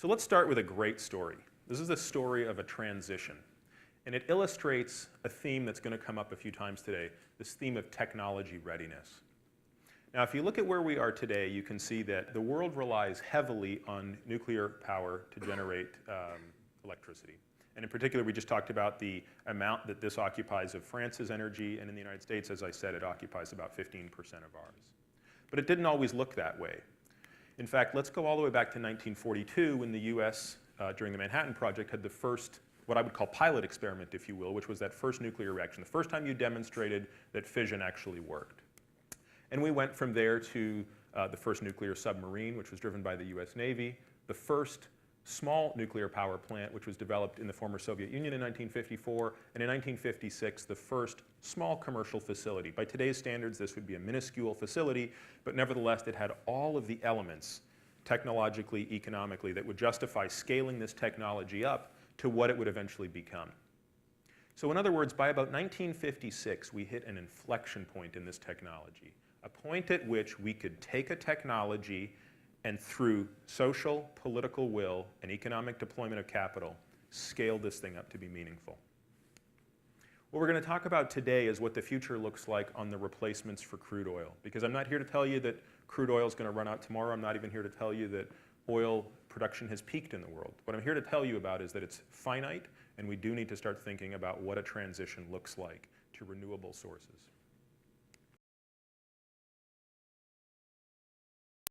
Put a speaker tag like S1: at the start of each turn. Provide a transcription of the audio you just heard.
S1: So let's start with a great story. This is the story of a transition. And it illustrates a theme that's going to come up a few times today, this theme of technology readiness. Now, if you look at where we are today, you can see that the world relies heavily on nuclear power to generate electricity. And in particular, we just talked about the amount that this occupies of France's energy, and in the United States, as I said, it occupies about 15% of ours. But it didn't always look that way. In fact, let's go all the way back to 1942 when the US, during the Manhattan Project, had the first, what I would call pilot experiment, if you will, which was that first nuclear reaction, the first time you demonstrated that fission actually worked. And we went from there to the first nuclear submarine, which was driven by the US Navy, the first small nuclear power plant, which was developed in the former Soviet Union in 1954, and in 1956, the first small commercial facility. By today's standards, this would be a minuscule facility, but nevertheless, it had all of the elements, technologically, economically, that would justify scaling this technology up to what it would eventually become. So in other words, by about 1956, we hit an inflection point in this technology, a point at which we could take a technology and through social, political will, and economic deployment of capital, scale this thing up to be meaningful. What we're going to talk about today is what the future looks like on the replacements for crude oil. Because I'm not here to tell you that crude oil is going to run out tomorrow. I'm not even here to tell you that oil production has peaked in the world. What I'm here to tell you about is that it's finite, and we do need to start thinking about what a transition looks like to renewable sources.